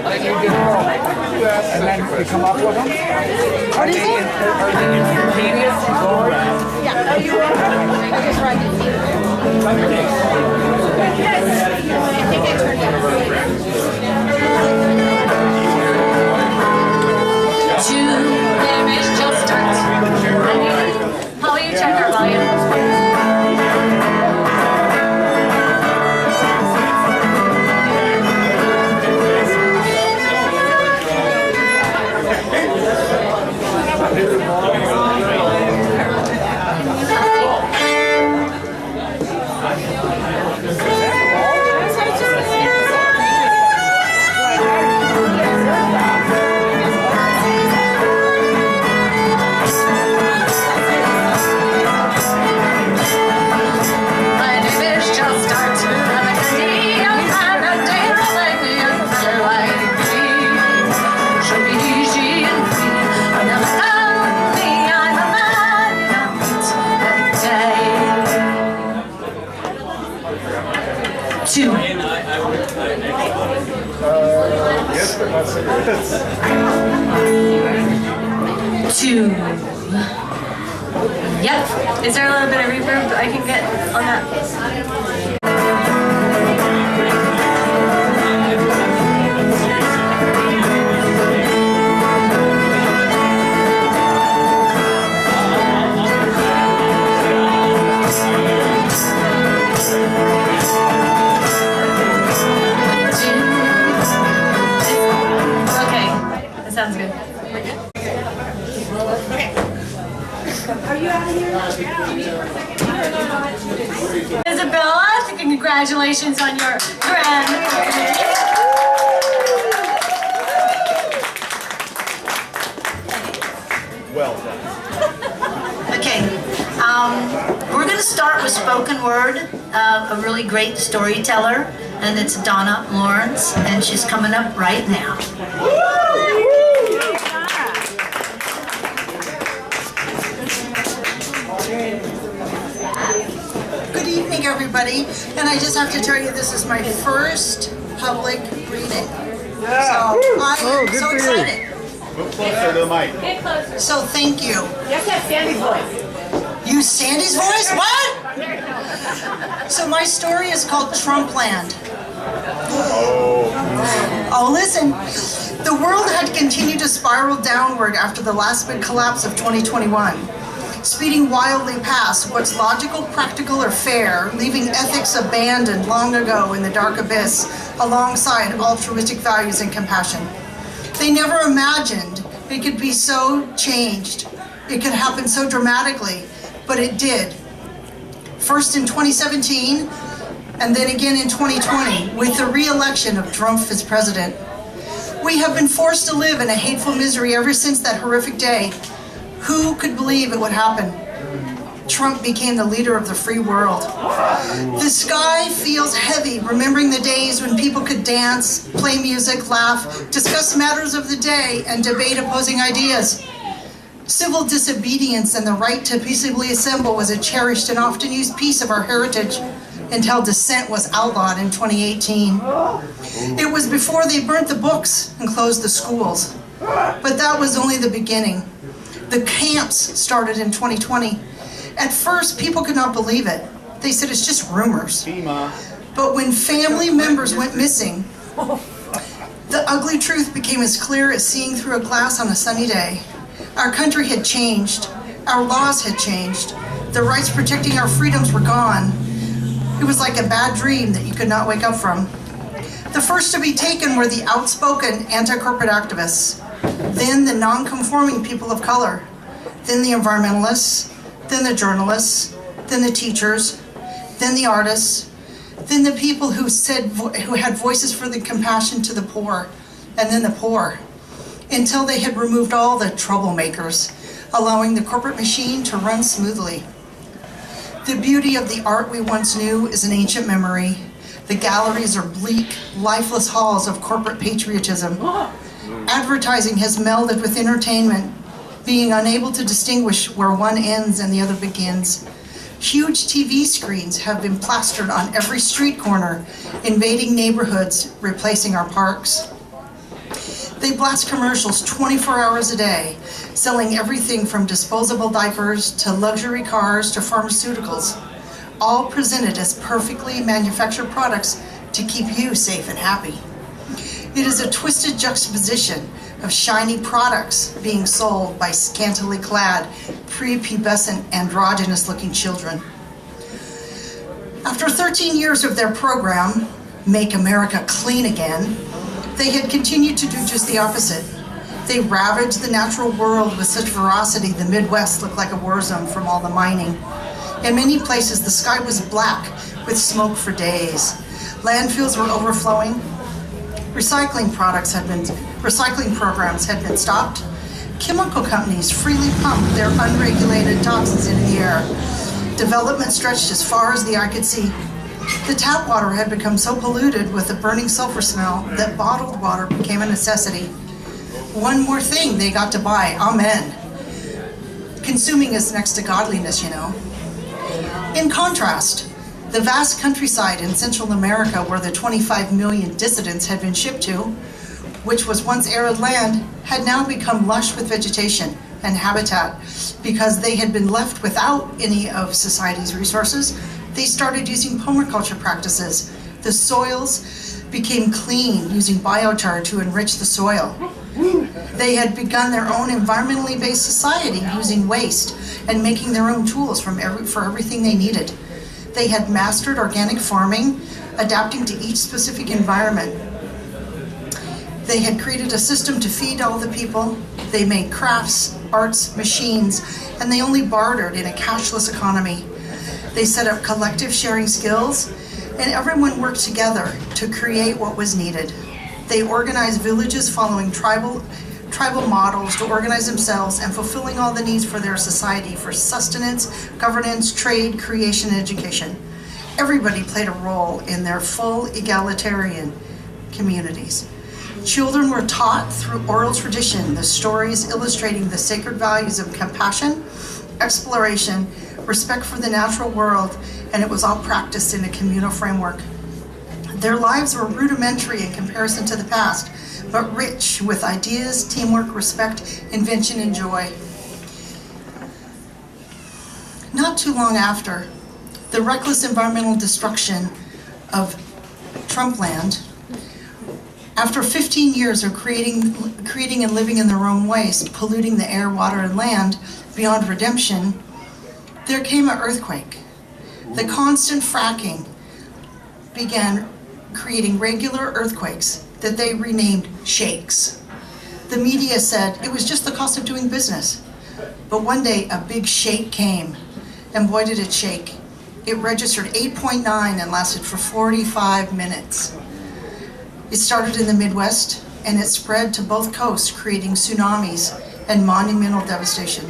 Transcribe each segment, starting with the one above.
that you do and then you come up with them? Are they instantaneous? Yeah. I just write it. I think I turned it around. There is just start. How will you check our volume? Two. Yep. Is there a little bit of reverb I can get on that? Sounds good. Are you out of here? Isabella, congratulations on your grand. Well done. Okay, we're going to start with spoken word, a really great storyteller, and it's Donna Lawrence, and she's coming up right now. Good evening, everybody. And I just have to tell you, this is my first public reading. Yeah. So I'm so excited. Move closer to the mic. Get closer. So thank you. You have to have Sandy's voice. Use Sandy's voice? What? So my story is called Trumpland. Oh, listen. The world had continued to spiral downward after the last big collapse of 2021. Speeding wildly past what's logical, practical, or fair, leaving ethics abandoned long ago in the dark abyss alongside altruistic values and compassion. They never imagined it could be so changed. It could happen so dramatically, but it did. First in 2017, and then again in 2020, with the re-election of Trump as president. We have been forced to live in a hateful misery ever since that horrific day. Who could believe it would happen? Trump became the leader of the free world. The sky feels heavy, remembering the days when people could dance, play music, laugh, discuss matters of the day, and debate opposing ideas. Civil disobedience and the right to peaceably assemble was a cherished and often used piece of our heritage until dissent was outlawed in 2018. It was before they burnt the books and closed the schools. But that was only the beginning. The camps started in 2020. At first, people could not believe it. They said it's just rumors. But when family members went missing, the ugly truth became as clear as seeing through a glass on a sunny day. Our country had changed. Our laws had changed. The rights protecting our freedoms were gone. It was like a bad dream that you could not wake up from. The first to be taken were the outspoken anti-corporate activists, then the non-conforming people of color, then the environmentalists, then the journalists, then the teachers, then the artists, then the people who had voices for the compassion to the poor, and then the poor, until they had removed all the troublemakers, allowing the corporate machine to run smoothly. The beauty of the art we once knew is an ancient memory. The galleries are bleak, lifeless halls of corporate patriotism. Advertising has melded with entertainment, being unable to distinguish where one ends and the other begins. Huge TV screens have been plastered on every street corner, invading neighborhoods, replacing our parks. They blast commercials 24 hours a day, selling everything from disposable diapers to luxury cars to pharmaceuticals, all presented as perfectly manufactured products to keep you safe and happy. It is a twisted juxtaposition of shiny products being sold by scantily clad, prepubescent, androgynous-looking children. After 13 years of their program, Make America Clean Again, they had continued to do just the opposite. They ravaged the natural world with such ferocity the Midwest looked like a war zone from all the mining. In many places, the sky was black with smoke for days. Landfills were overflowing. Recycling programs had been stopped. Chemical companies freely pumped their unregulated toxins into the air. Development stretched as far as the eye could see. The tap water had become so polluted with the burning sulfur smell that bottled water became a necessity. One more thing they got to buy, amen. Consuming is next to godliness, you know. In contrast, the vast countryside in Central America where the 25 million dissidents had been shipped to, which was once arid land, had now become lush with vegetation and habitat because they had been left without any of society's resources. They started using permaculture practices. The soils became clean using biochar to enrich the soil. They had begun their own environmentally based society using waste and making their own tools for everything they needed. They had mastered organic farming, adapting to each specific environment. They had created a system to feed all the people. They made crafts, arts, machines, and they only bartered in a cashless economy. They set up collective sharing skills, and everyone worked together to create what was needed. They organized villages following tribal models to organize themselves and fulfilling all the needs for their society for sustenance, governance, trade, creation, and education. Everybody played a role in their full egalitarian communities. Children were taught through oral tradition the stories illustrating the sacred values of compassion, exploration, respect for the natural world, and it was all practiced in a communal framework. Their lives were rudimentary in comparison to the past, but rich with ideas, teamwork, respect, invention, and joy. Not too long after, the reckless environmental destruction of Trumpland, after 15 years of creating and living in their own ways, polluting the air, water, and land beyond redemption, there came an earthquake. The constant fracking began creating regular earthquakes that they renamed shakes. The media said it was just the cost of doing business. But one day a big shake came, and boy did it shake. It registered 8.9 and lasted for 45 minutes. It started in the Midwest and it spread to both coasts, creating tsunamis and monumental devastation.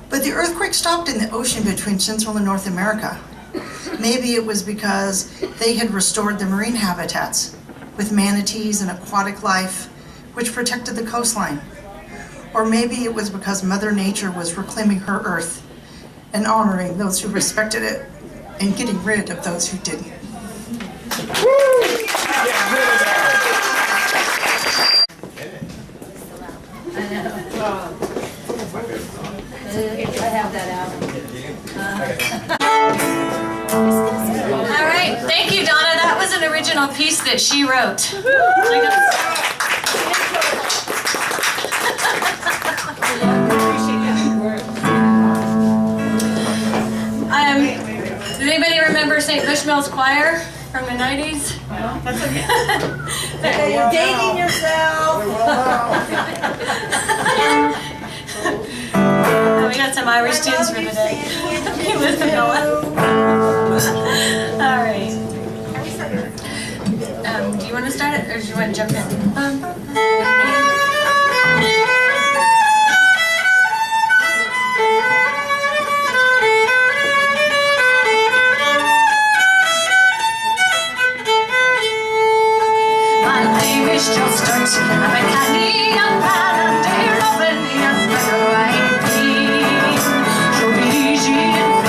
But the earthquake stopped in the ocean between Central and North America. Maybe it was because they had restored the marine habitats with manatees and aquatic life, which protected the coastline. Or maybe it was because Mother Nature was reclaiming her earth and honoring those who respected it and getting rid of those who didn't. I have that out. All right, thank you, Donna. That was an original piece that she wrote. Does anybody remember St. Bushmills Choir from the 90s? No? That's okay. You're dating yourself. We got some Irish tunes for the day. All right. Do you want to start it, or do you want to jump in? Just starts. I'm a candy young man, and they're loving the young better I be. So easy and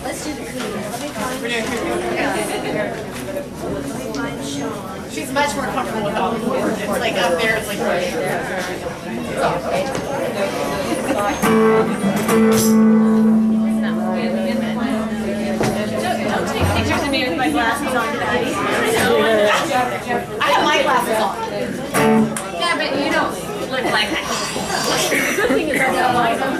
Let's do the clean. She's much more comfortable with all the board. It's like up there, it's like right there. Don't take pictures of me with my glasses on, Daddy. I have my glasses on. Yeah, but you don't look like that. The good thing is I don't like them.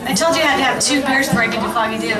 I told you I had to have 2 beers before I could do Foggy Dew.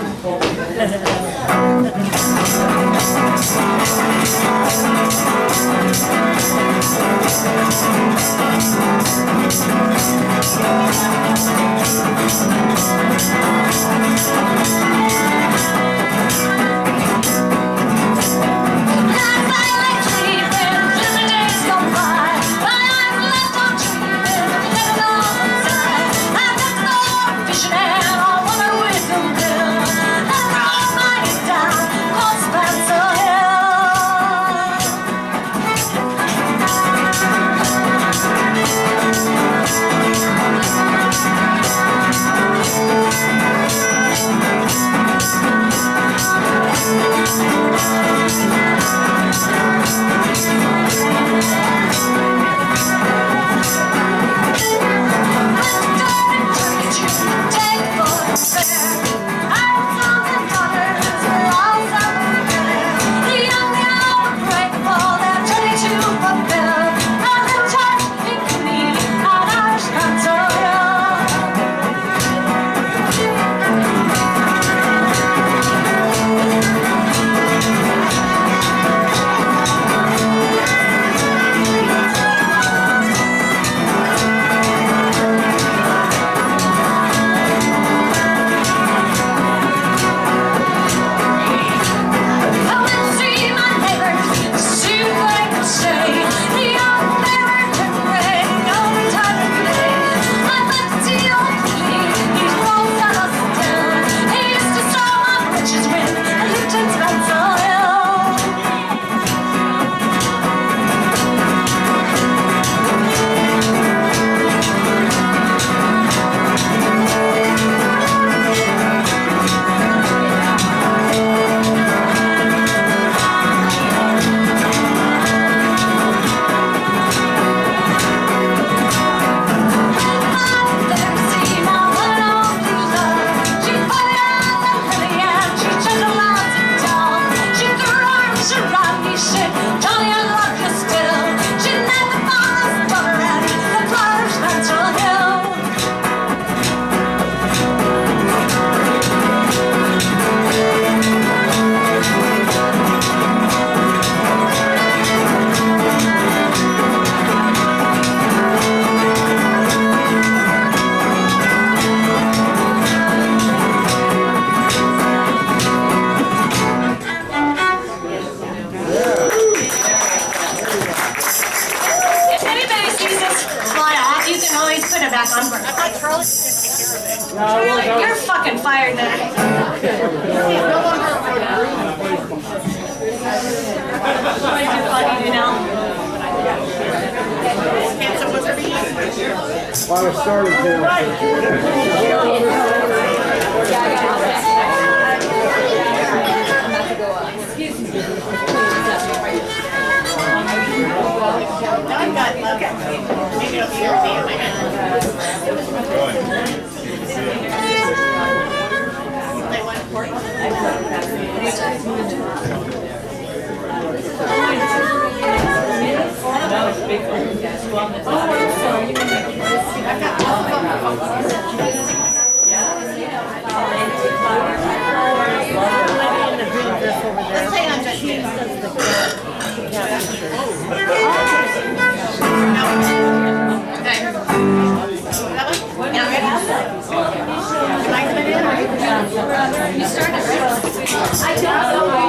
always put it back on for I thought Charlie was gonna take care of it. You're fucking fired then. What is your funny, you know? Handsome was her being. Well, I started to. I've got maybe it'll be your day in my head. Play one for Let's play on just you. No. Okay. That one? Yeah, ready? You like the video? You started, right? I don't know.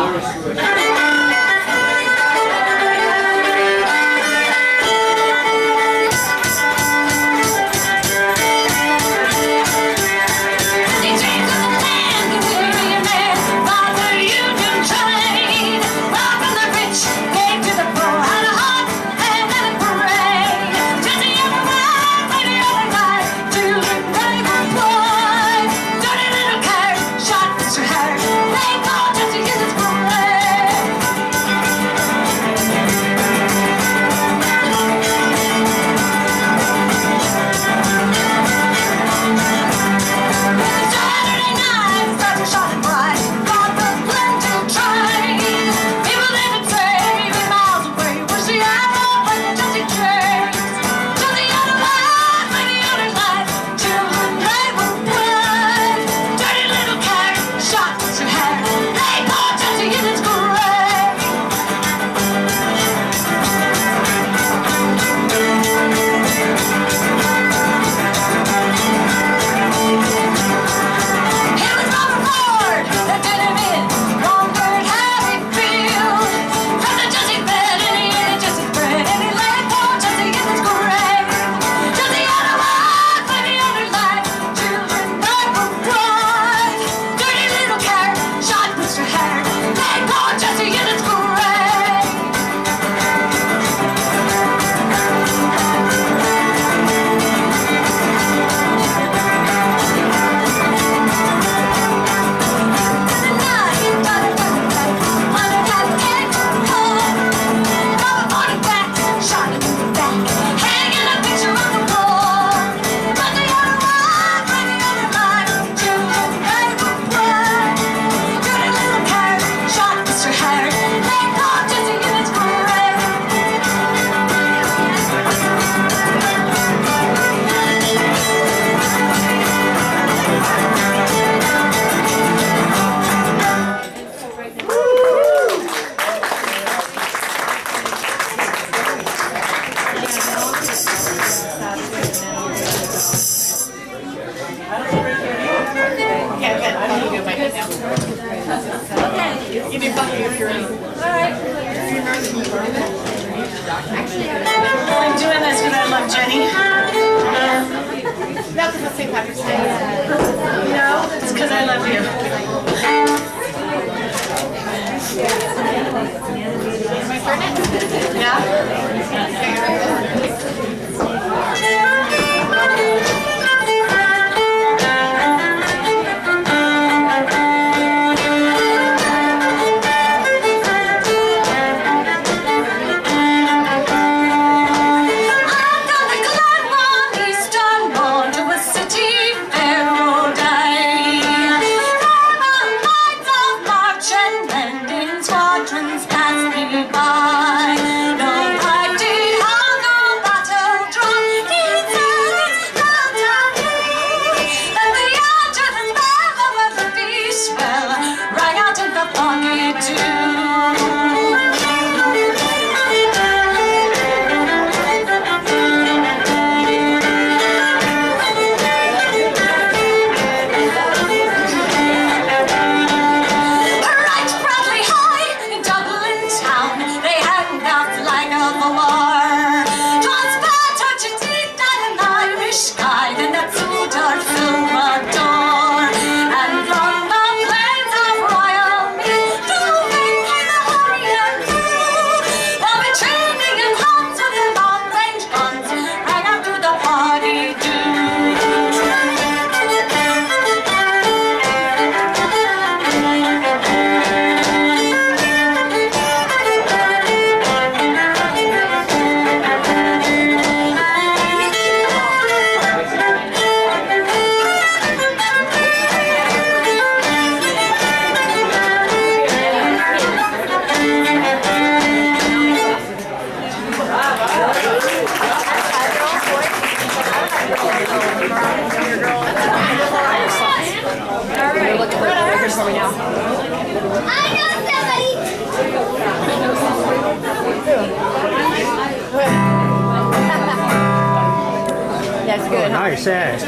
Give me a bucket if you're ready. Alright. I'm doing this because I love Jenny. No, because it's St. Patrick's Day. No, it's because I love you. My turn it? Yeah? Pass me by, no, I Nice ass.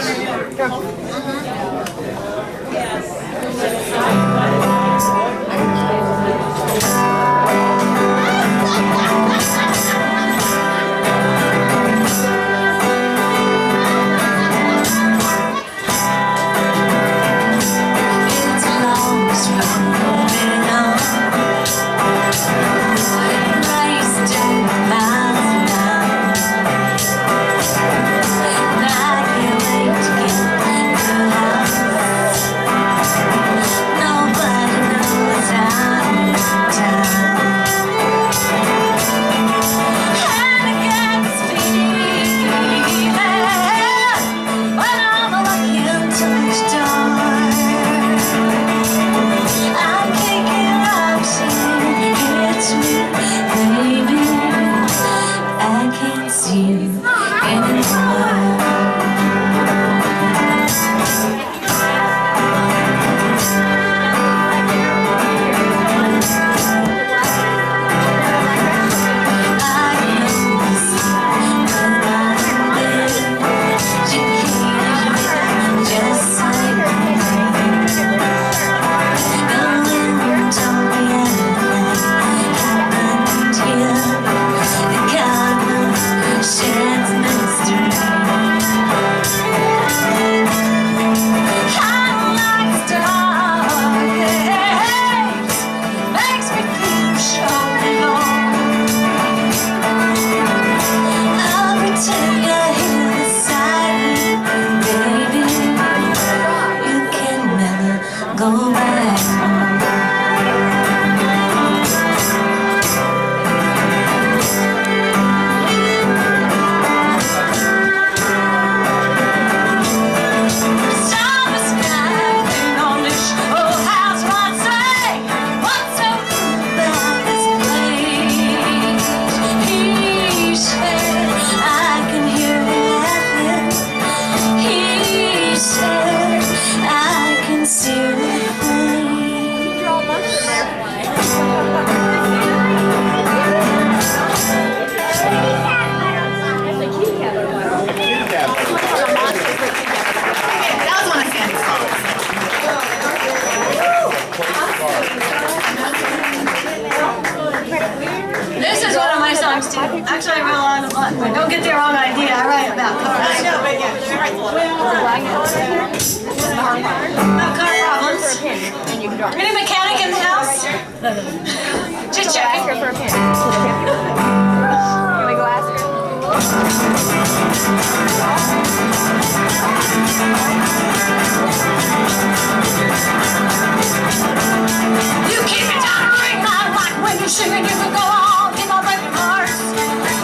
Actually, I wrote a lot of fun, but don't get the wrong idea. I write about cars. I know, but yeah, she writes a lot. About car problems. Any mechanic in the house? Just checking. Ask her for a pen. Can we go ask her? You keep it down, ring my like when you sing and you can go on, keep on breaking hearts.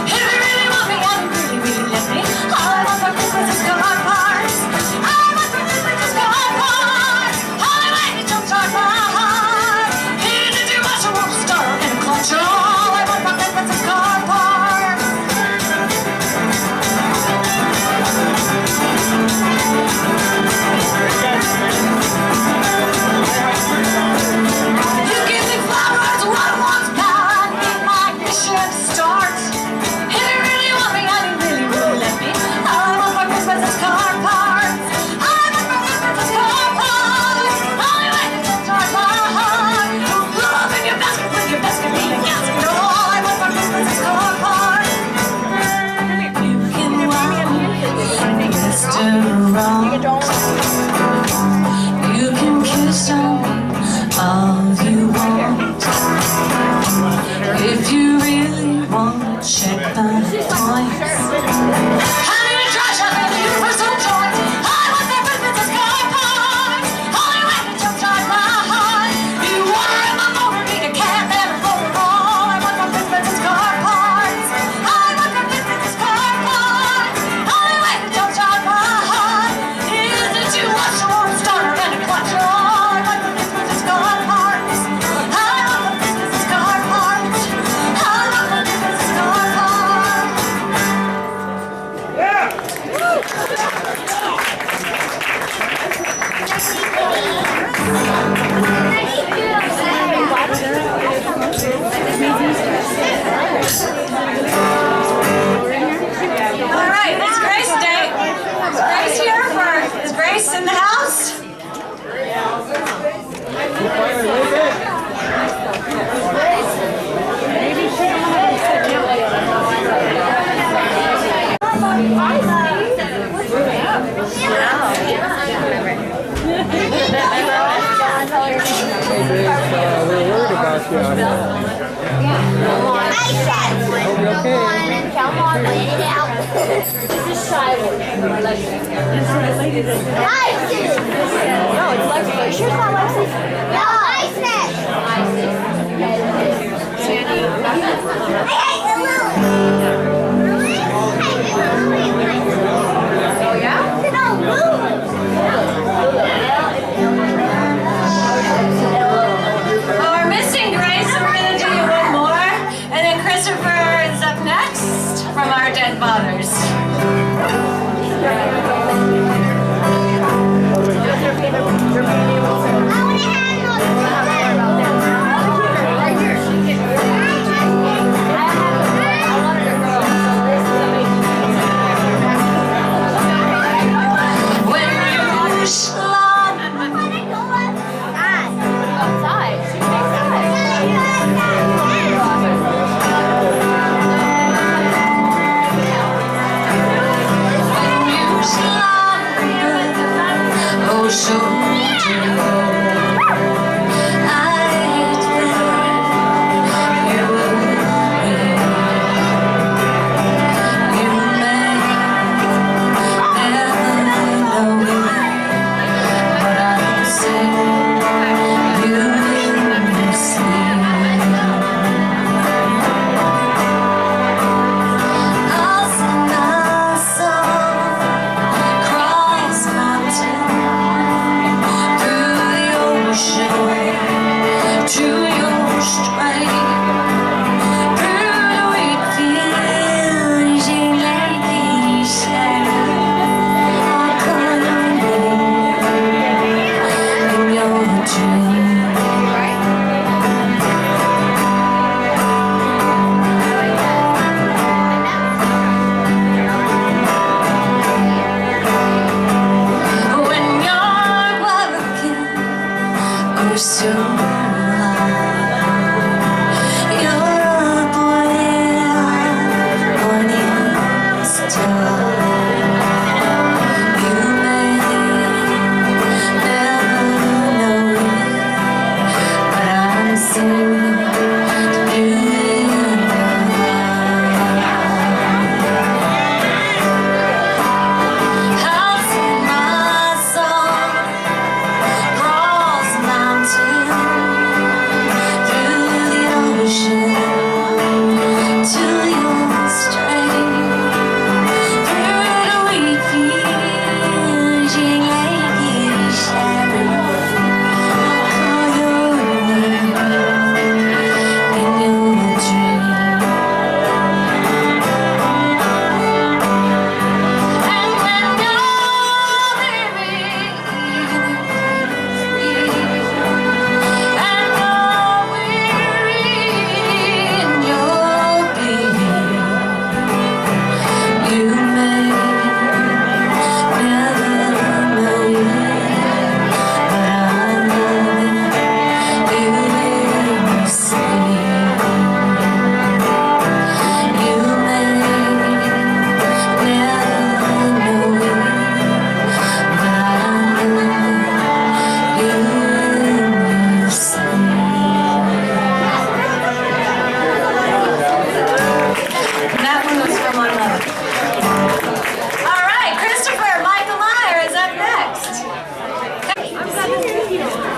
If you really want me, and you really let me, all I want for Christmas is car parts. All I want for Christmas is car parts. All I want is jump start my heart. Here's a too much, I won't start in a clutch. All I want for Christmas is car parts. You give me flowers, what I want's gone. Make my mission start. If you really want me, and you really, really let me, all I want for Christmas is car parts. All I want for Christmas is car parts. All I want is jump start my heart. Love in your basket, with your basket, be a gasket. All I want for Christmas is car parts. You can walk, Mr. Wrong. You can kiss on me all you want. If you really want, check the points. I need a trash up in you for some joints. I want for Christmas is car parts. All I want is jump start my heart. You water in my motor, need a cat and a motor. All I want for Christmas is car parts. All I want for Christmas is car parts. All I want is jump start my heart. Is it too much? I won't start her in a clutch. All I want for Christmas is car parts. All I want for Christmas is car parts. All I want for Christmas is car parts. Come on, let it out. This is shy one. No, it's Lexi. Are you sure it's not Lexi? No, Isis. Sandy. I hate the Lily. Oh, yeah? No, Lily. Oh, we're missing Grace, so we're gonna do one more. And then Christopher is up next from our dead fathers.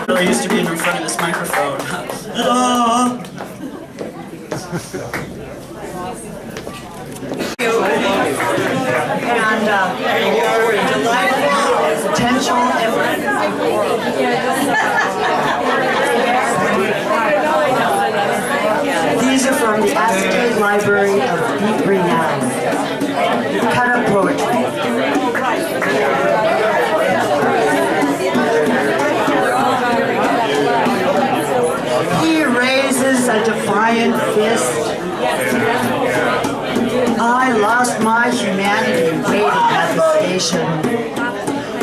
I used to be in front of this microphone. Potential Everett. These are from the State Library of Deep Renown. Cut up poetry. He raises a defiant fist. I lost my humanity waiting at the station.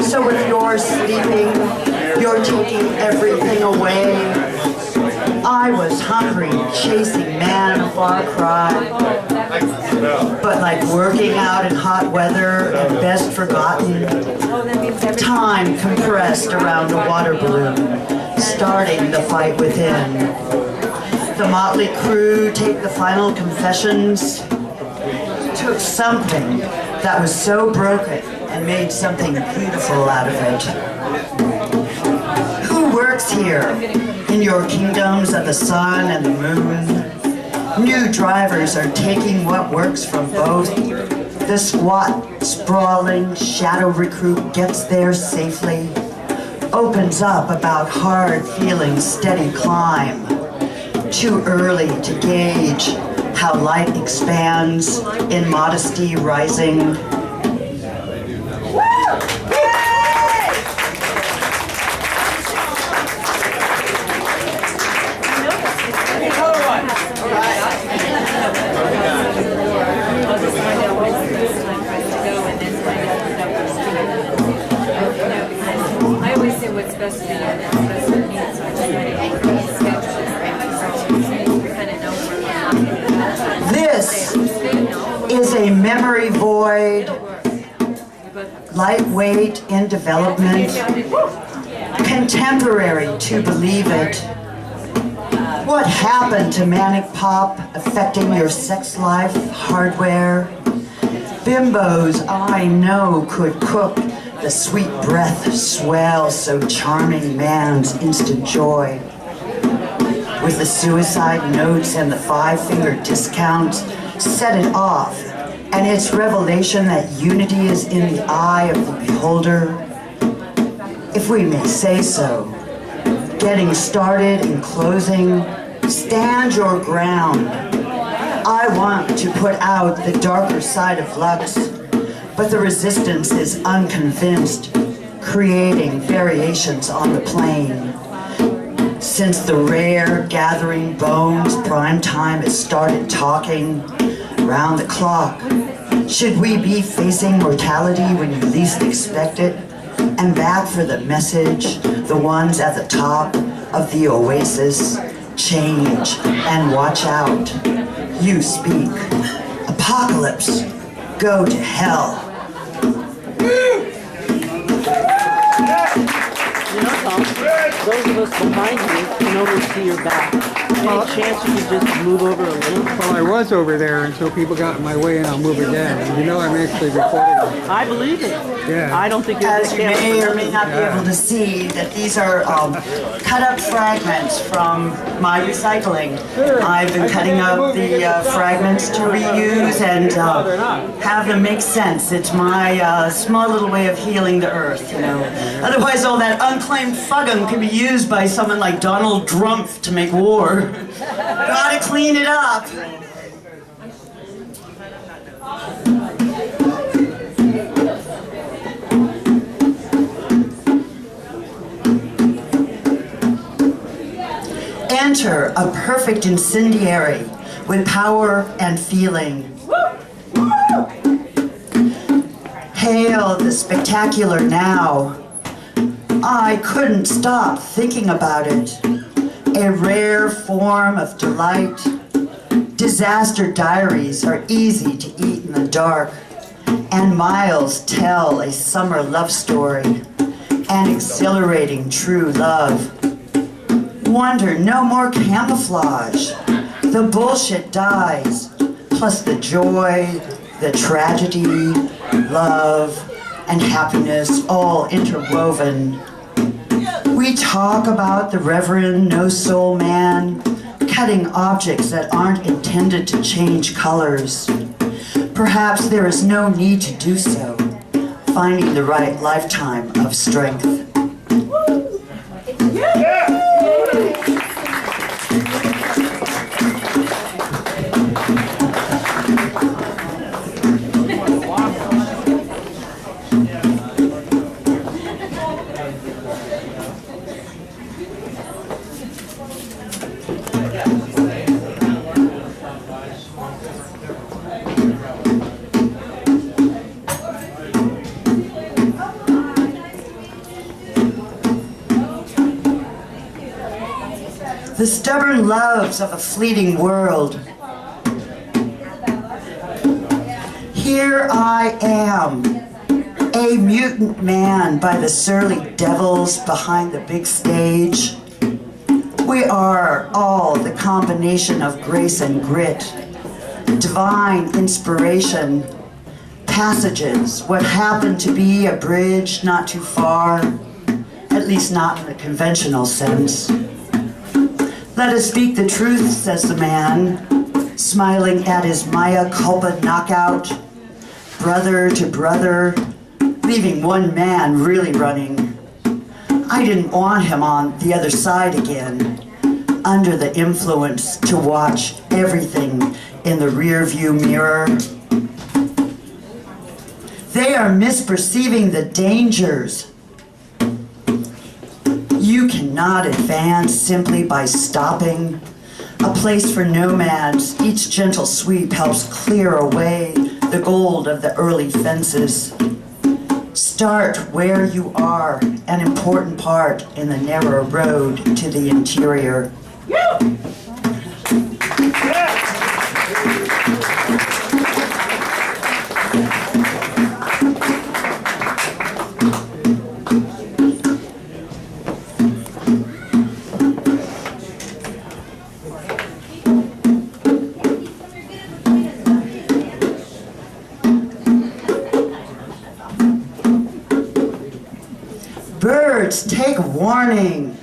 So if you're sleeping, you're taking everything away. I was hungry, chasing man in a far cry. But like working out in hot weather and best forgotten, time compressed around a water balloon, starting the fight within. the motley crew take the final confessions, took something that was so broken and made something beautiful out of it. Who works here in your kingdoms of the sun and the moon? New drivers are taking what works from both. The squat, sprawling shadow recruit gets there safely, opens up about hard feeling steady climb. Too early to gauge how light expands in modesty rising. I always say what's best for you and what's best for me, so I try to schedule kind of know where we're This is a memory void, lightweight in development, contemporary to believe it. What happened to manic pop affecting your sex life hardware? Bimbos I know could cook the sweet breath swell so charming man's instant joy. With the suicide notes and the 5-finger discounts, set it off, and its revelation that unity is in the eye of the beholder. If we may say so, getting started and closing, stand your ground. I want to put out the darker side of Lux, but the resistance is unconvinced, creating variations on the plane. Since the rare gathering bones prime time has started talking round the clock, should we be facing mortality when you least expect it? And back for the message, the ones at the top of the oasis, change and watch out. You speak. Apocalypse, go to hell. You know, Tom, those of us behind you can always see your back. Any chance you could just move over a little? Well, I was over there until people got in my way, and I'll move again. And you know, I'm actually recording. I believe it. Yeah. I don't think you're As you may or may not be able to see, that these are cut up fragments from my recycling. I've been cutting up the fragments to reuse and have them make sense. It's my small little way of healing the earth, you know. Otherwise, all that unclaimed fuggum can be used by someone like Donald Trump to make war. Gotta clean it up. Enter a perfect incendiary with power and feeling. Hail the spectacular now. I couldn't stop thinking about it. A rare form of delight. Disaster diaries are easy to eat in the dark, and miles tell a summer love story, an exhilarating true love. Wonder no more camouflage. The bullshit dies, plus the joy, the tragedy, love, and happiness all interwoven. We talk about the Reverend No-Soul Man, cutting objects that aren't intended to change colors. Perhaps there is no need to do so, finding the right lifetime of strength. The stubborn loves of a fleeting world. Here I am, a mutant man by the surly devils behind the big stage. We are all the combination of grace and grit, divine inspiration, passages, what happened to be a bridge not too far, at least not in the conventional sense. Let us speak the truth, says the man, smiling at his Maya culpa knockout, brother to brother, leaving one man really running. I didn't want him on the other side again, under the influence to watch everything in the rear-view mirror. They are misperceiving the dangers. You cannot advance simply by stopping. A place for nomads, each gentle sweep helps clear away the gold of the early fences. Start where you are, an important part in the narrow road to the interior. Birds, take warning.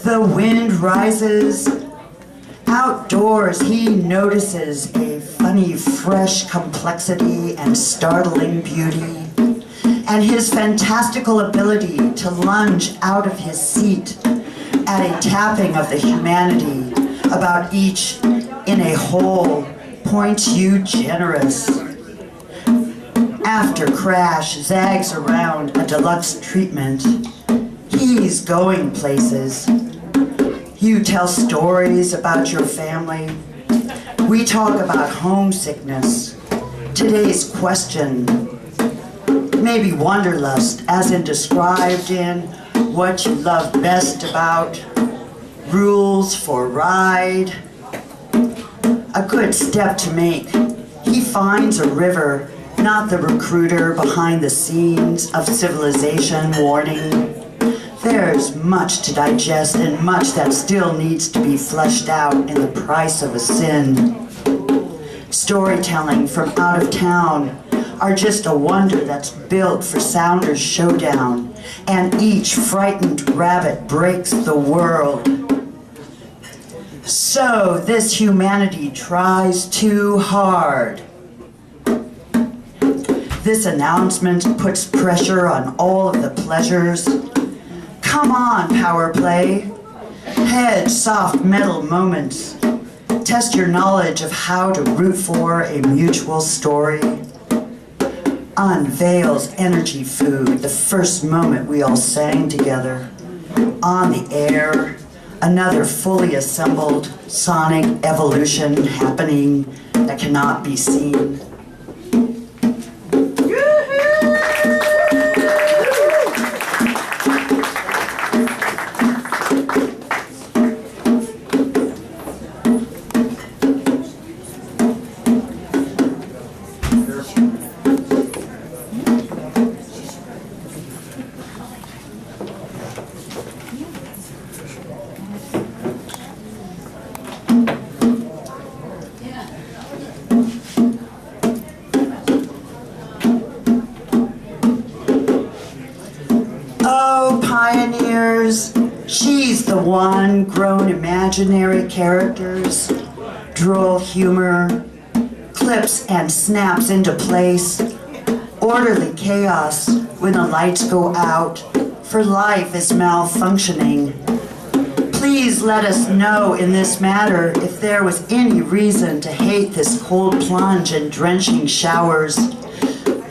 The wind rises. Outdoors, he notices a funny, fresh complexity and startling beauty, and his fantastical ability to lunge out of his seat at a tapping of the humanity about each in a whole points you generous. After crash zags around a deluxe treatment, he's going places. You tell stories about your family. We talk about homesickness. Today's question, maybe wanderlust, as in described in what you love best about, rules for ride. A good step to make. He finds a river, not the recruiter behind the scenes of civilization warning. There's much to digest and much that still needs to be fleshed out in the price of a sin. Storytelling from out of town are just a wonder that's built for Sounders Showdown, and each frightened rabbit breaks the world. So this humanity tries too hard. This announcement puts pressure on all of the pleasures. Come on, power play. Head soft metal moments. Test your knowledge of how to root for a mutual story. Unveils energy food, the first moment we all sang together. On the air, another fully assembled sonic evolution happening that cannot be seen. She's the one, grown imaginary characters, droll humor, clips and snaps into place, orderly chaos when the lights go out, for life is malfunctioning. Please let us know in this matter if there was any reason to hate this cold plunge and drenching showers.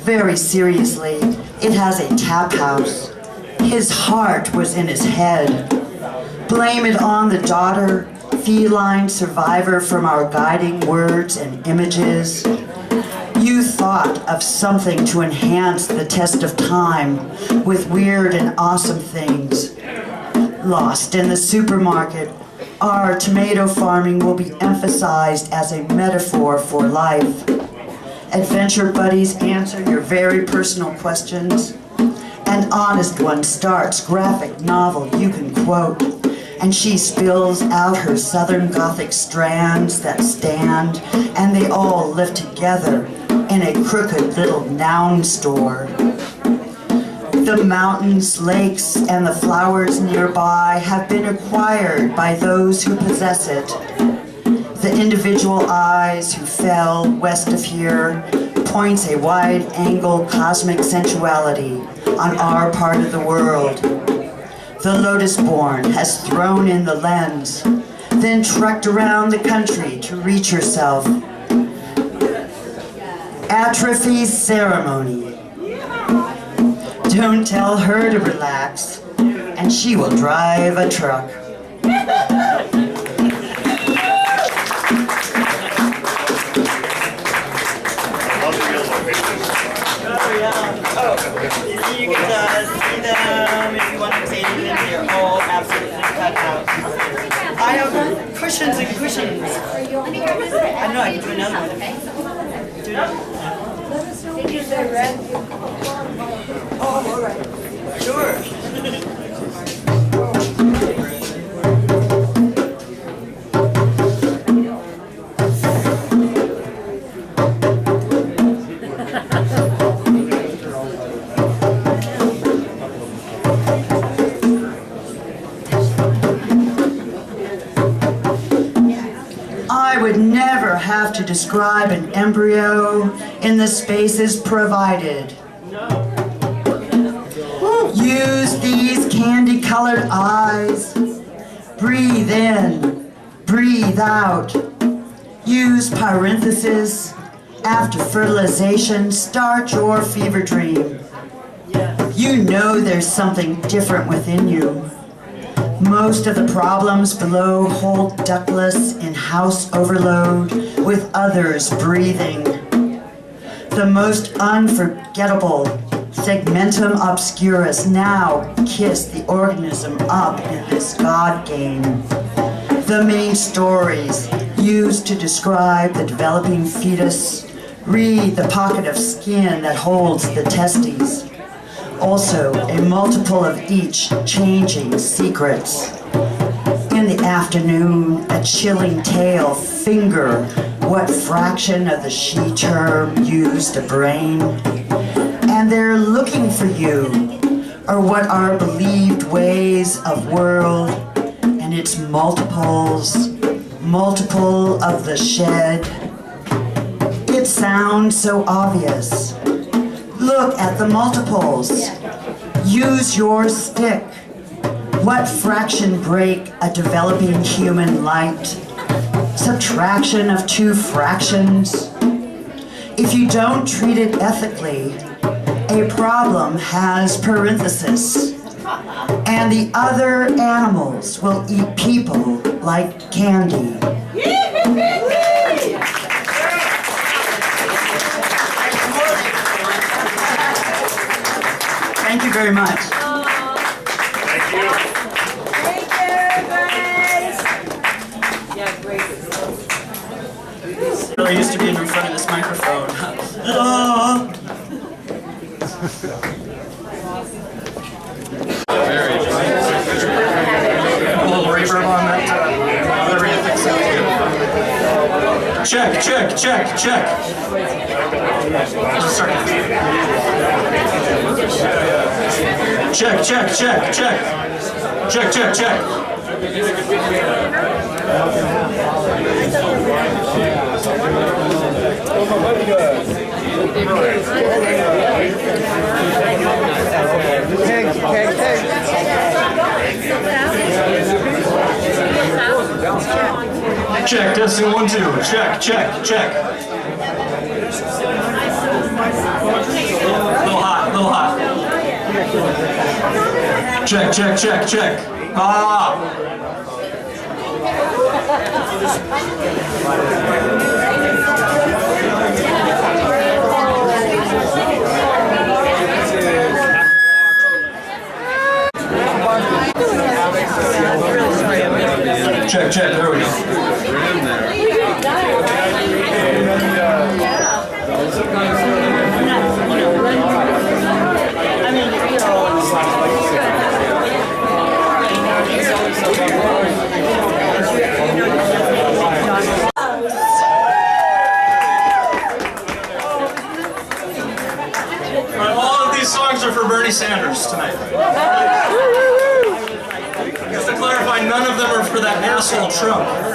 Very seriously, it has a tap house. His heart was in his head. Blame it on the daughter, feline survivor from our guiding words and images. You thought of something to enhance the test of time with weird and awesome things. Lost in the supermarket, our tomato farming will be emphasized as a metaphor for life. Adventure buddies answer your very personal questions. An honest one starts graphic novel you can quote, and she spills out her southern Gothic strands that stand, and they all live together in a crooked little noun store. The mountains, lakes, and the flowers nearby have been acquired by those who possess it. The individual eyes who fell west of here points a wide-angle cosmic sensuality on our part of the world. The lotus-born has thrown in the lens, then trekked around the country to reach herself. Atrophy ceremony. Don't tell her to relax, and she will drive a truck. You can see them if you want to say anything. They're all absolutely cut out. I have cushions and cushions. I know I can do another one. Do it. Oh, all right. Sure. I would never have to describe an embryo in the spaces provided. Use these candy-colored eyes. Breathe in, breathe out. Use parenthesis. After fertilization, start your fever dream. You know there's something different within you. Most of the problems below hold ductless in house overload, with others breathing. The most unforgettable segmentum obscurus now kiss the organism up in this God game. The main stories used to describe the developing fetus. Read the pocket of skin that holds the testes. Also, a multiple of each changing secrets. In the afternoon, a chilling tale finger what fraction of the she term used a brain. And they're looking for you, or what are believed ways of world, and its multiples, multiple of the shed. It sounds so obvious. Look at the multiples. Use your stick. What fraction break a developing human light? Subtraction of two fractions? If you don't treat it ethically, a problem has parenthesis. And the other animals will eat people like candy. Thank you very much. Thank you. Thank you, Grace. Yeah, great. I used to be in front of this microphone. A little reverb on that. Whatever you think sounds good. Check, check, check, check. Just start. Check, check, check, check. Check, check, check. Check, testing 1, 2. Check, check, check. Little hot, little hot. Check, check, check, check. Ah! Check, check, there we go. I mean, you know, Bernie Sanders tonight. Just to clarify, none of them are for that asshole Trump.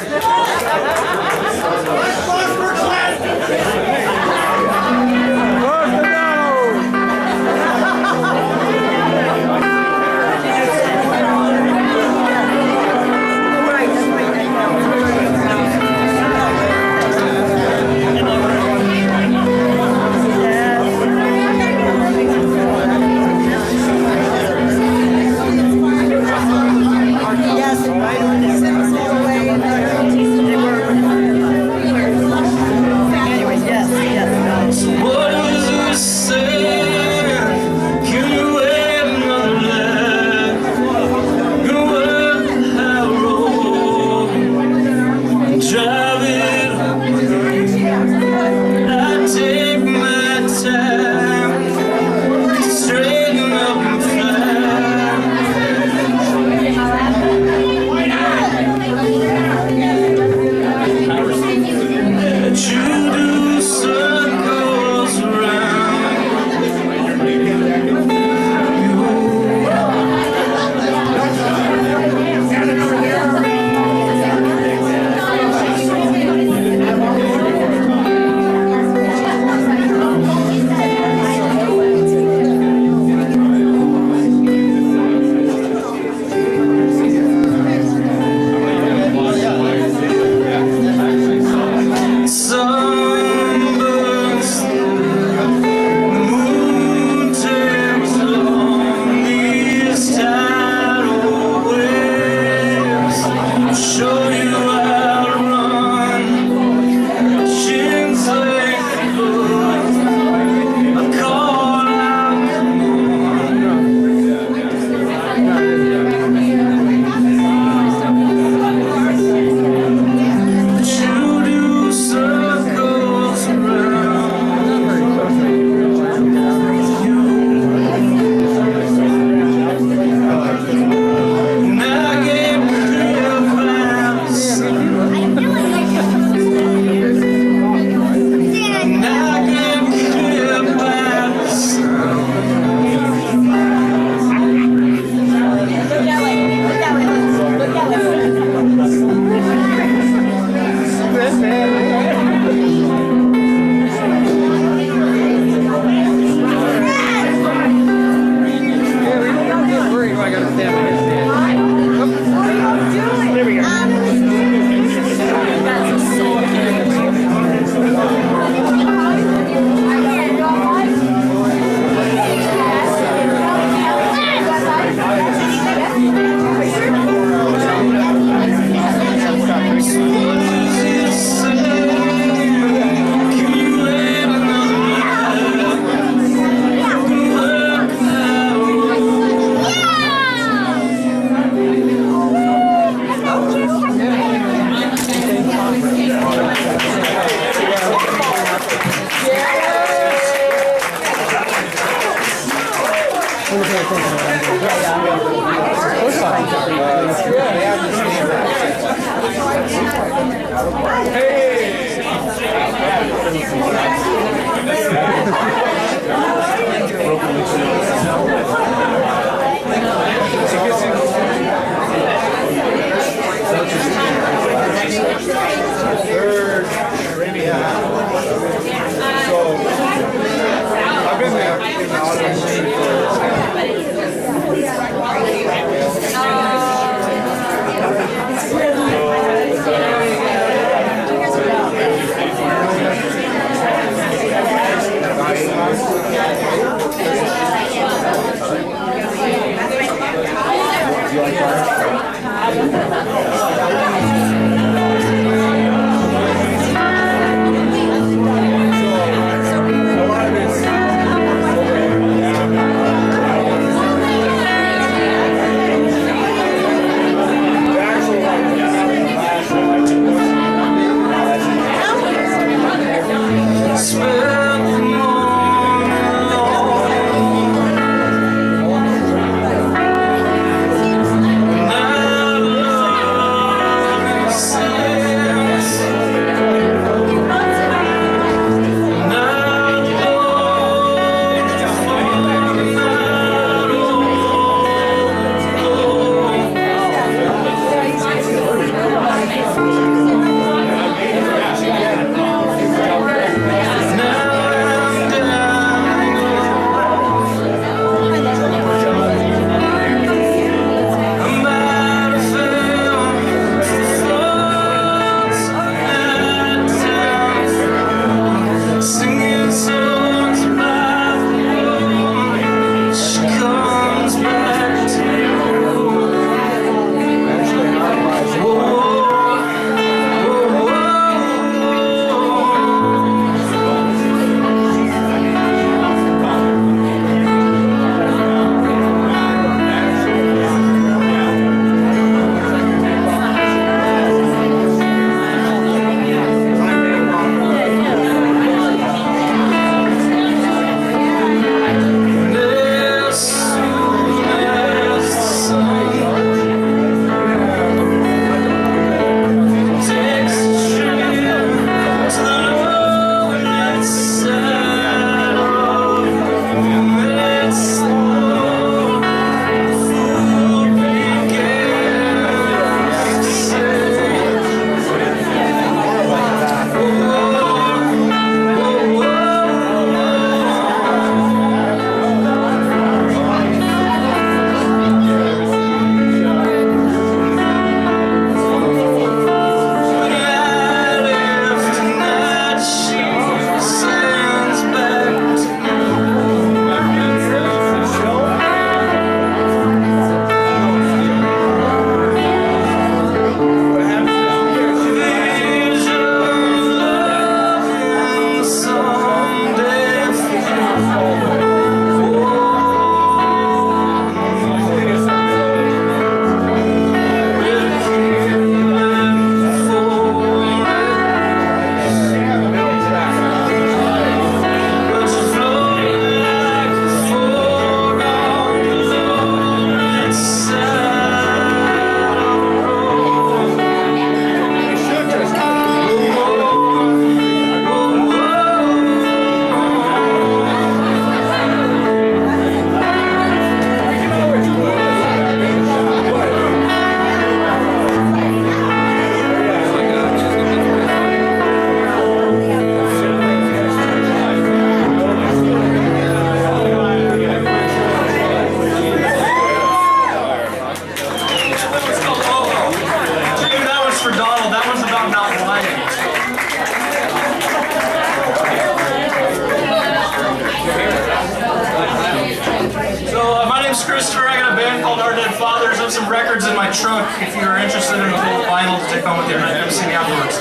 have some records in my trunk if you're interested in a little vinyl to take home with you and come see me afterwards.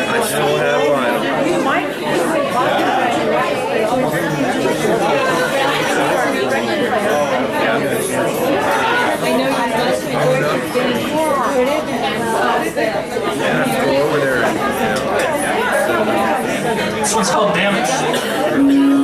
I still have vinyl. Over there. This one's called Damage.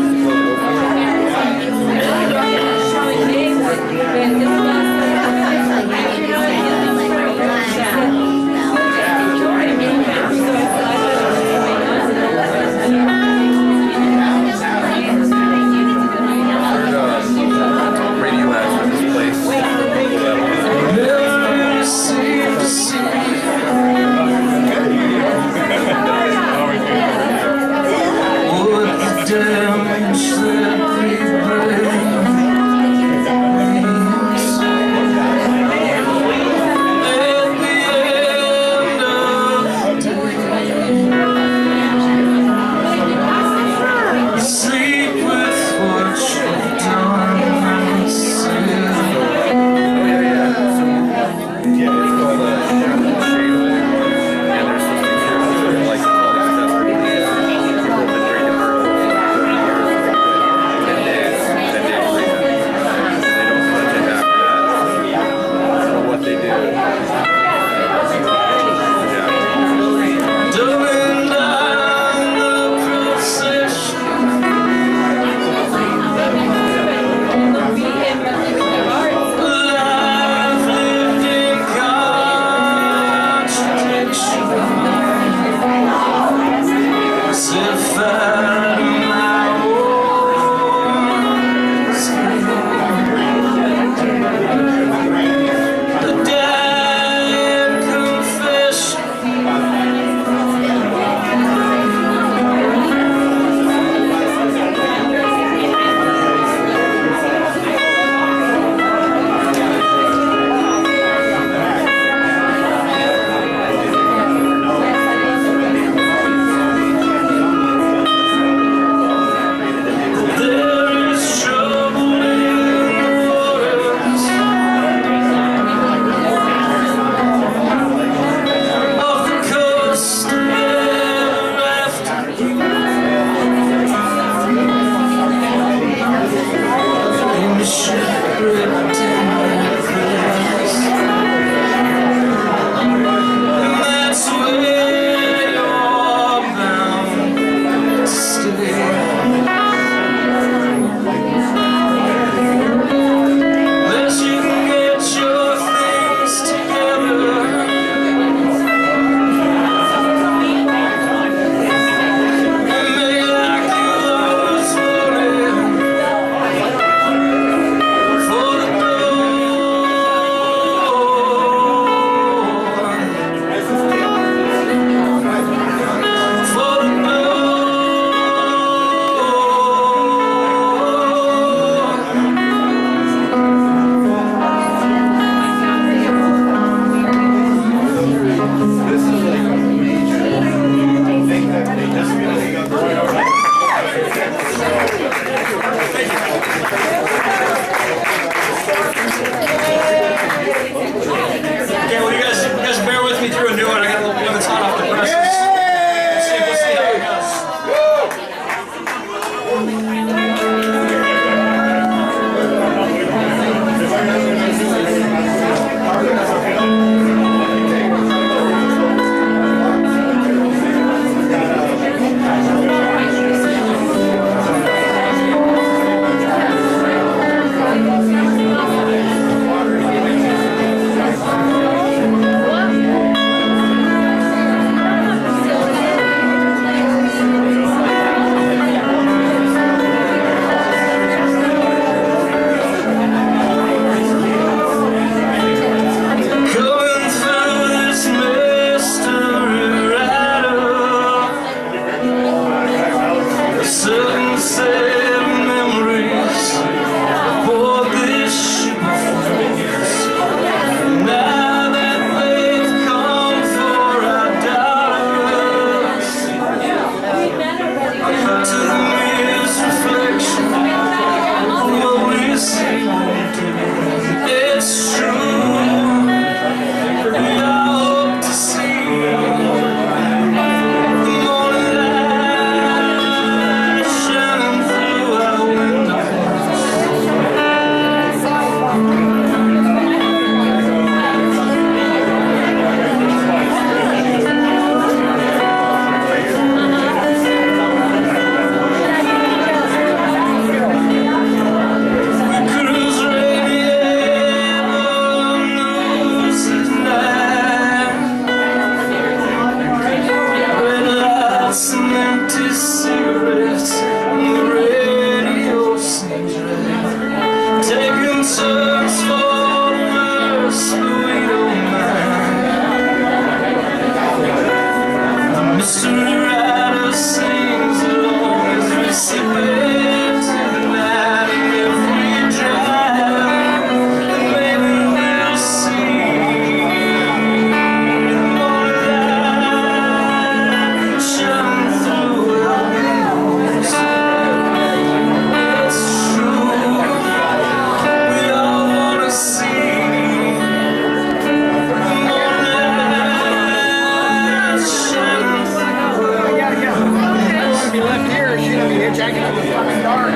shagging in the fucking yard.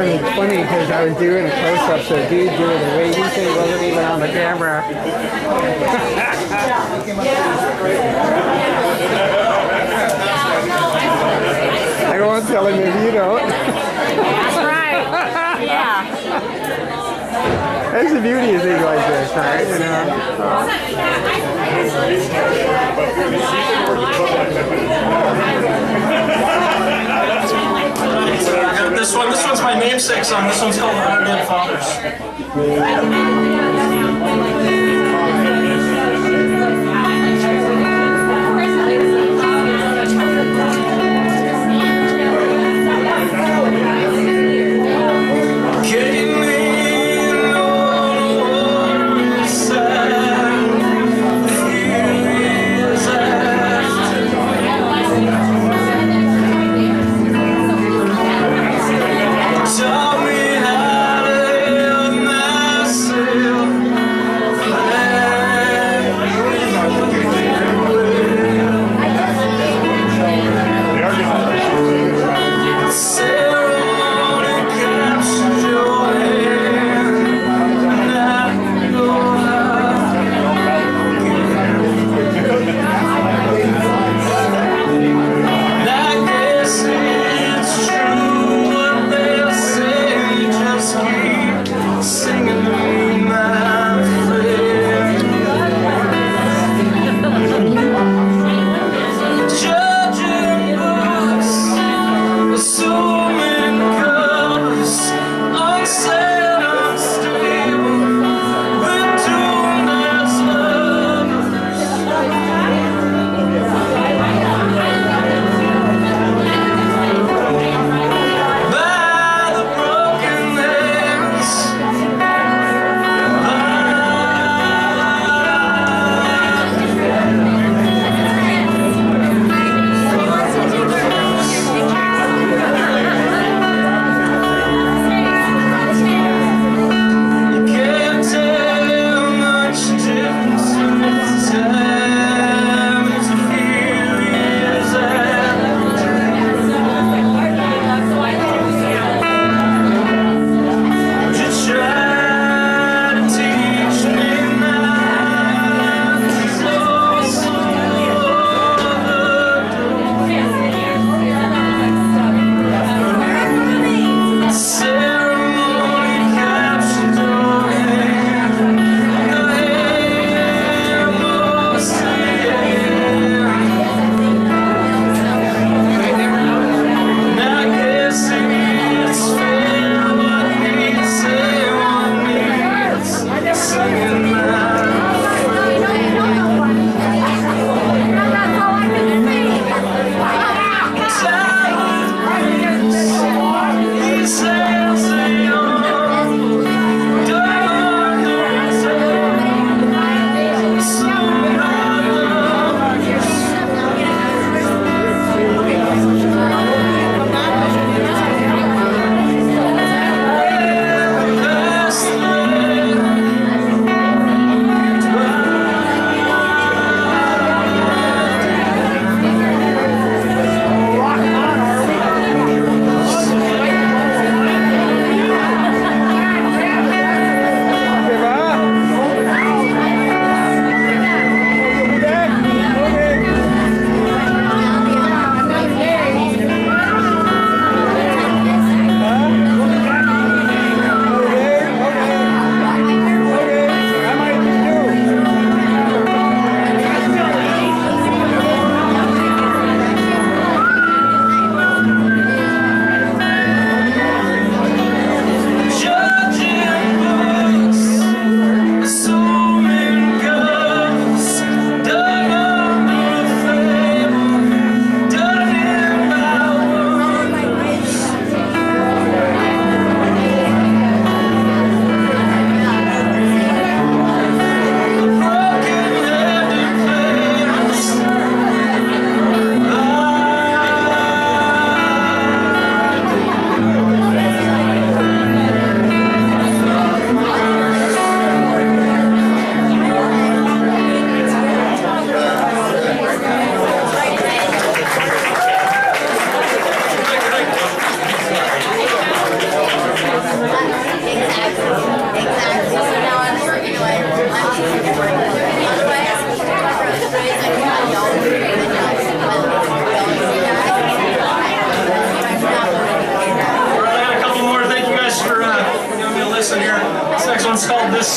It's funny because I was doing a close-up, so dude doing the way he said he wasn't even on the camera. I won't tell him if you don't. That's right. Yeah. That's the beauty of things like this, right? You know? This one's my namesake song. This one's called Our Dead Fathers. Tell me how to help myself.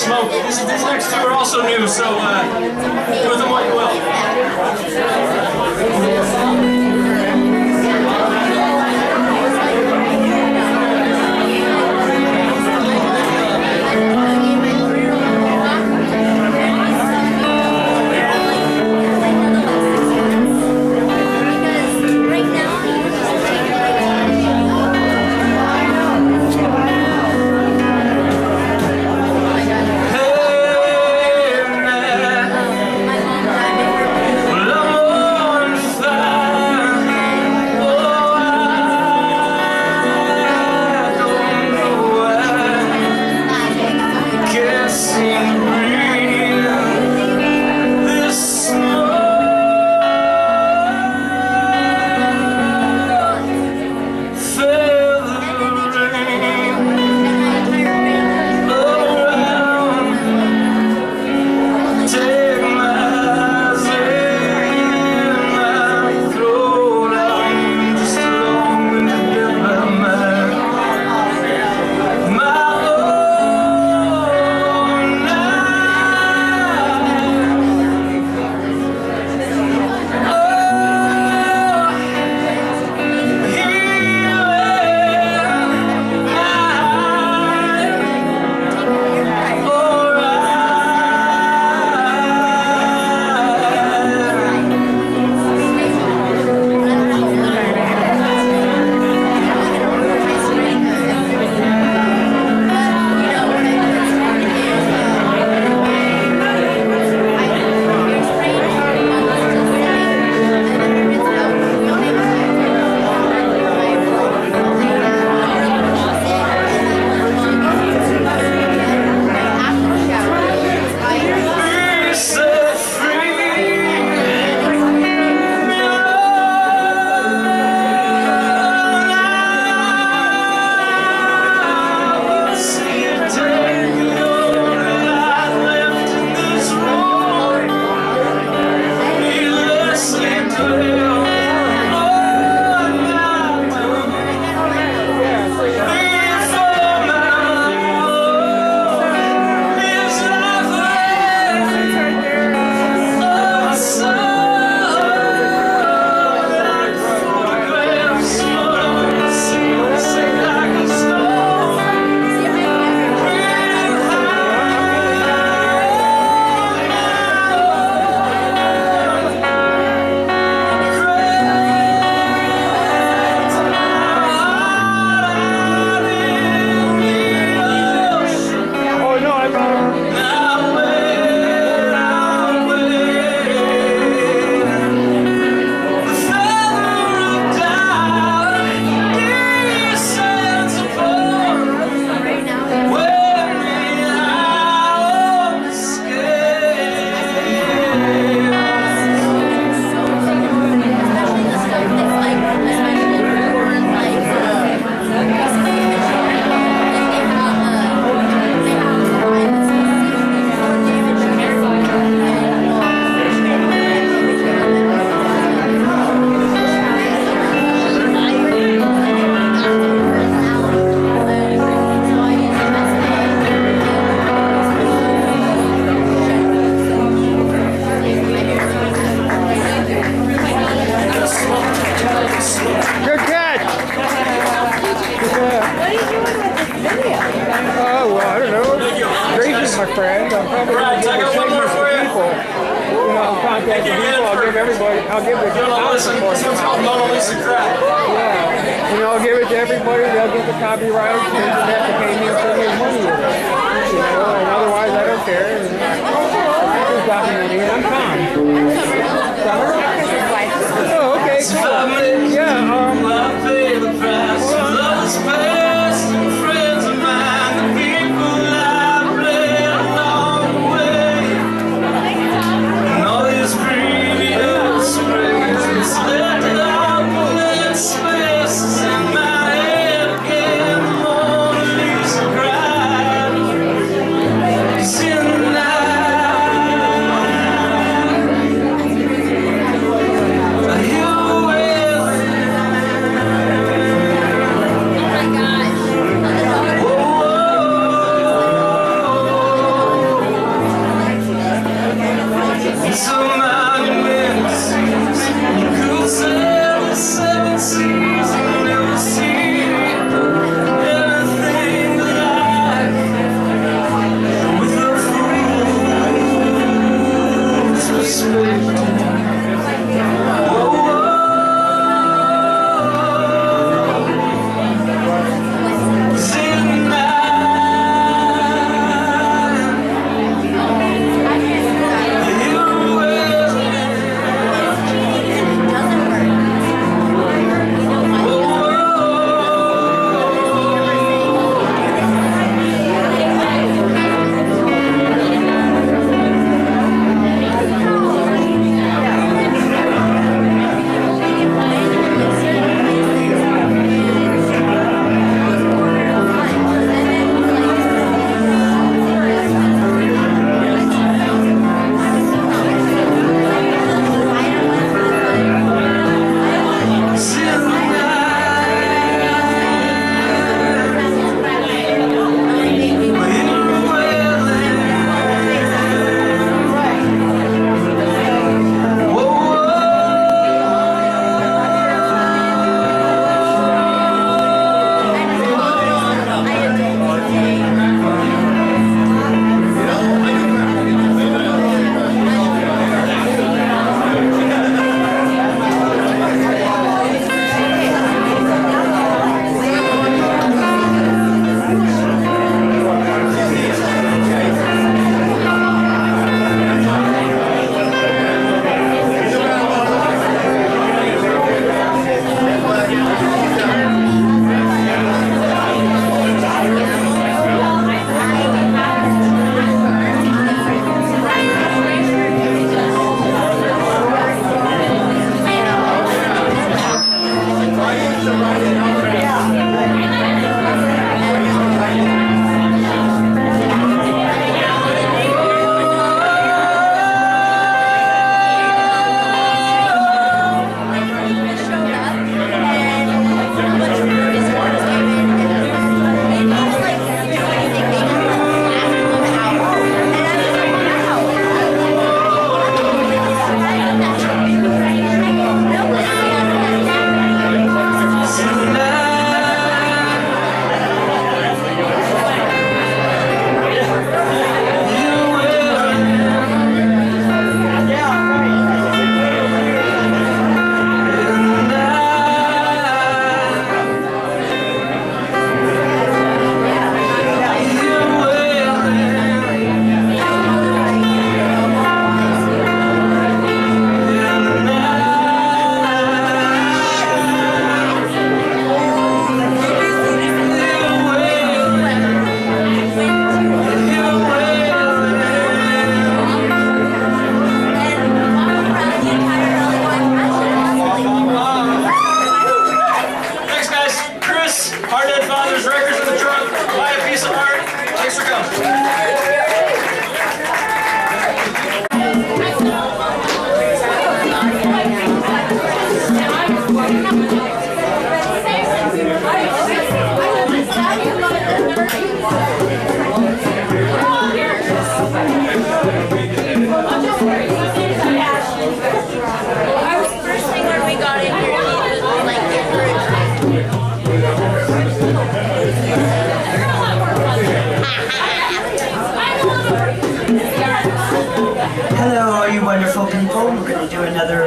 smoke. These next two are also new, so do with them what you will. Well,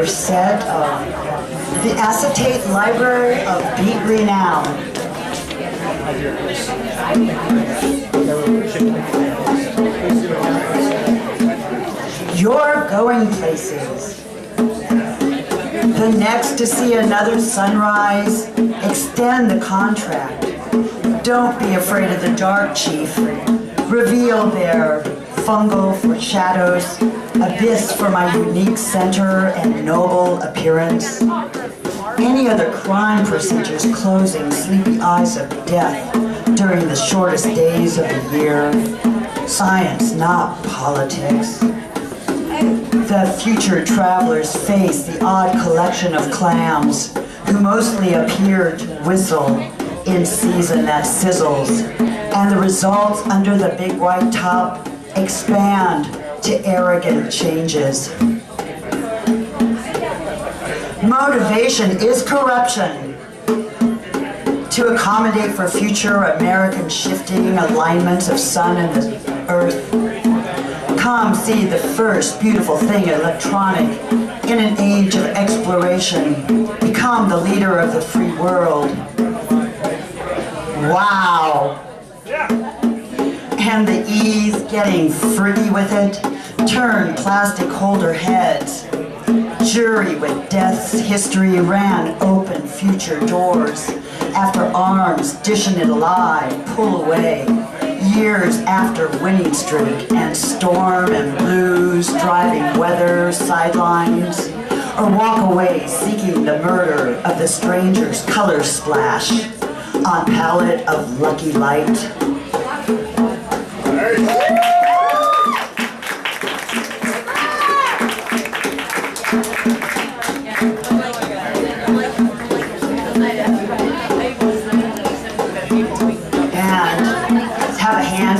set of the Acetate Library of Beat Renown. You're going places. The next to see another sunrise, extend the contract. Don't be afraid of the dark, Chief. Reveal their fungal foreshadows, abyss for my unique center and noble appearance. Any other crime procedures closing sleepy eyes of death during the shortest days of the year. Science, not politics. The future travelers face the odd collection of clams who mostly appear to whistle in season that sizzles, and the results under the big white top expand to arrogant changes. Motivation is corruption to accommodate for future American shifting alignments of sun and the earth. Come see the first beautiful thing electronic in an age of exploration. Become the leader of the free world. Wow. And the E's getting freaky with it. Turn plastic holder heads. Jury with death's history ran open future doors. After arms dishing it alive, pull away. Years after winning streak and storm and blues, driving weather sidelines, or walk away seeking the murder of the stranger's color splash on palette of lucky light.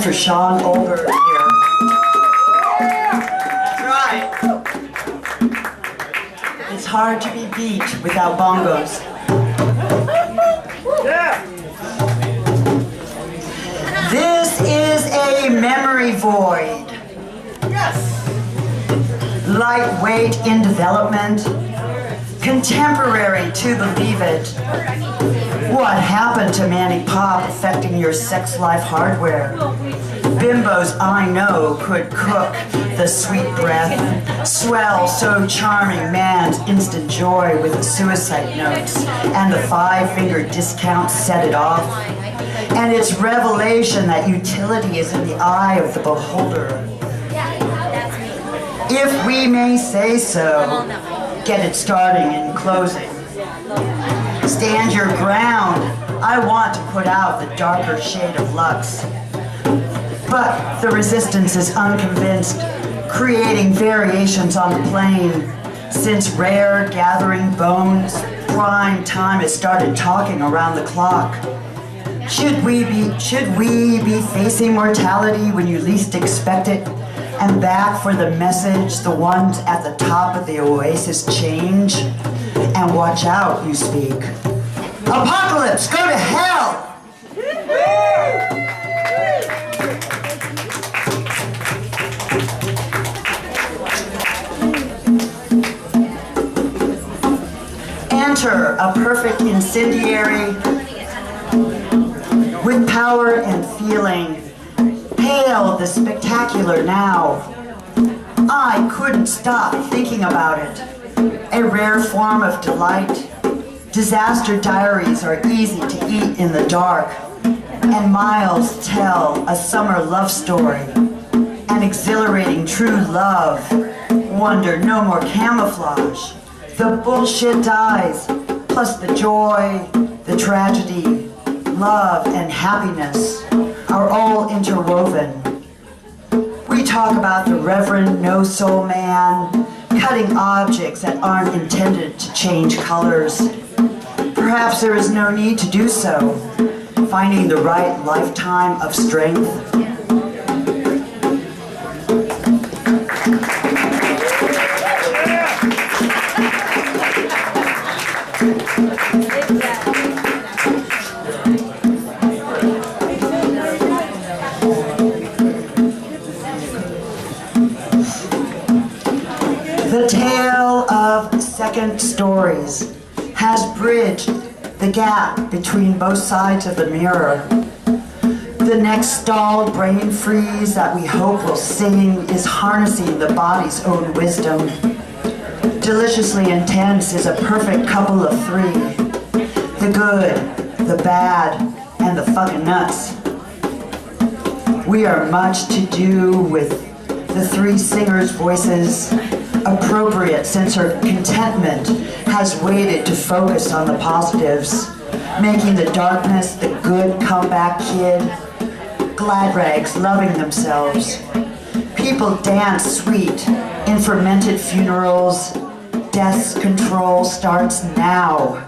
For Sean Olber here. That's right. It's hard to be beat without bongos. This is a memory void. Yes. Lightweight in development. Contemporary to believe it. What happened to Manic Pop affecting your sex life hardware? Bimbos I know could cook the sweet breath, swell so charming man's instant joy with the suicide notes, and the 5-finger discount set it off. And it's revelation that utility is in the eye of the beholder. If we may say so, get it starting and closing. Stand your ground. I want to put out the darker shade of Lux. But the resistance is unconvinced, creating variations on the plane. Since rare gathering bones, prime time has started talking around the clock. Should we be facing mortality when you least expect it? And back for the message, the ones at the top of the oasis change? And watch out, you speak. Apocalypse, go to hell! Enter a perfect incendiary with power and feeling. Hail the spectacular now. I couldn't stop thinking about it. A rare form of delight. Disaster diaries are easy to eat in the dark, and miles tell a summer love story. An exhilarating true love. Wonder no more camouflage. The bullshit dies, plus the joy, the tragedy, love, and happiness are all interwoven. We talk about the Reverend No Soul Man, cutting objects that aren't intended to change colors. Perhaps there is no need to do so, finding the right lifetime of strength. elegant stories, has bridged the gap between both sides of the mirror. The next stalled brain freeze that we hope will sing is harnessing the body's own wisdom. Deliciously intense is a perfect couple of three. The good, the bad, and the fucking nuts. We are much to do with the three singers' voices, appropriate since her contentment has waited to focus on the positives, making the darkness the good comeback kid, glad rags loving themselves. People dance sweet in fermented funerals. Death's control starts now.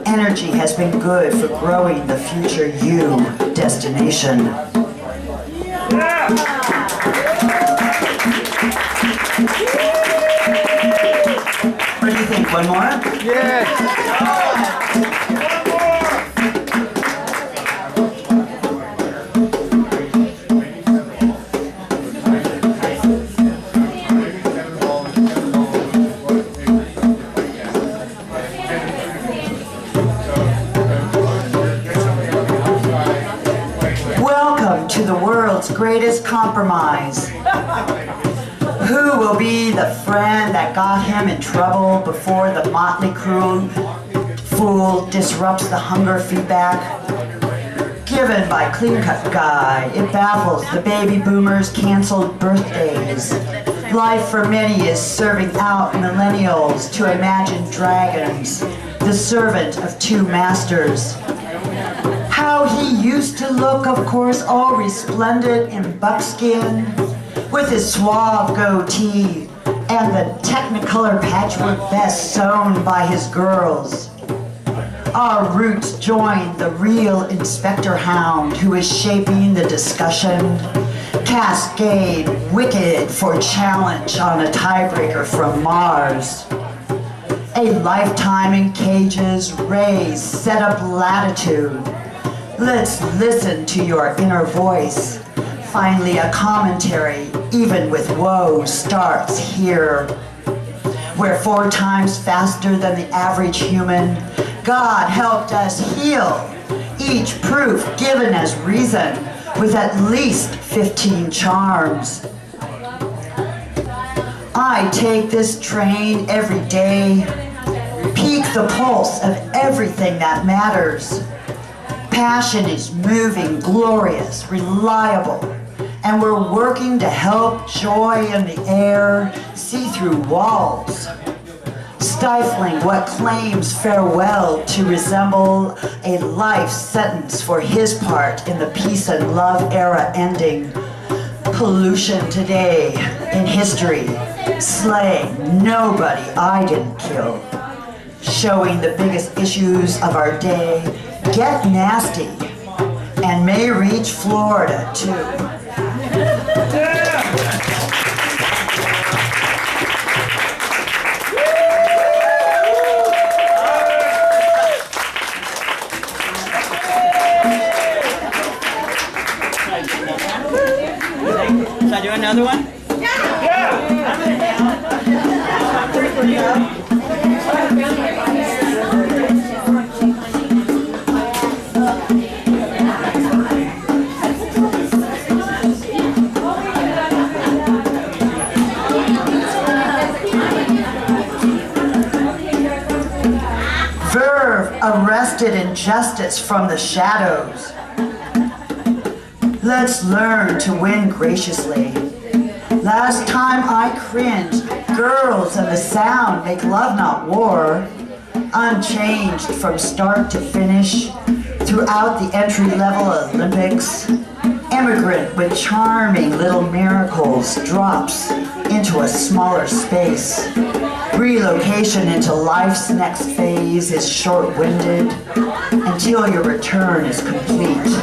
Energy has been good for growing the future you destination. What do you think? One more? Yes. Welcome to the world's greatest compromise. Who will be the friend that got him in trouble before the motley crew fool disrupts the hunger feedback? Given by Clean Cut Guy, it baffles the baby boomers' canceled birthdays. Life for many is serving out millennials to imagine dragons, the servant of two masters. How he used to look, of course, all resplendent in buckskin, with his suave goatee and the Technicolor patchwork vest sewn by his girls. Our roots join the real Inspector Hound who is shaping the discussion. Cascade wicked for challenge on a tiebreaker from Mars. A lifetime in cages, raise, set up latitude. Let's listen to your inner voice. Finally, a commentary, even with woe, starts here. We're 4 times faster than the average human. God helped us heal. Each proof given as reason, with at least 15 charms. I take this train every day, peak the pulse of everything that matters. Passion is moving, glorious, reliable, and we're working to help joy in the air see through walls, stifling what claims farewell to resemble a life sentence for his part in the peace and love era ending. Pollution today in history, slaying nobody I didn't kill, showing the biggest issues of our day, get nasty, and may reach Florida too. Should I do another one? Verve arrested injustice from the shadows. Let's learn to win graciously. Last time I cringed, girls and the sound make love not war. Unchanged from start to finish, throughout the entry-level Olympics. Immigrant with charming little miracles drops into a smaller space. Relocation into life's next phase is short-winded until your return is complete.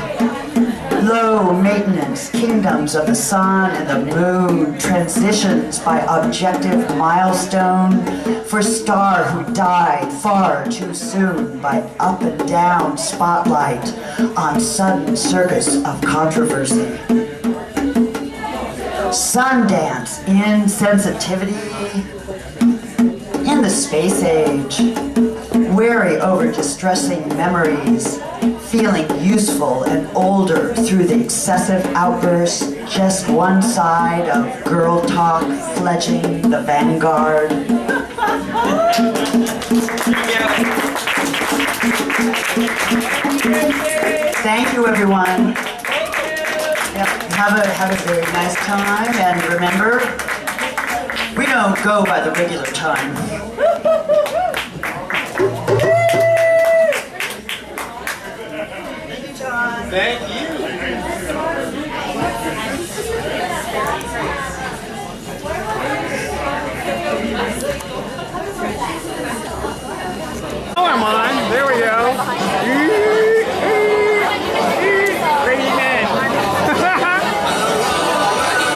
Low maintenance kingdoms of the sun and the moon transitions by objective milestone for star who died far too soon by up and down spotlight on sudden circus of controversy. Sundance insensitivity in the space age, weary over distressing memories, feeling useful and older through the excessive outbursts, just one side of girl talk fledging the vanguard. Thank you, everyone. Yep. Have a very nice time, and remember, we don't go by the regular time.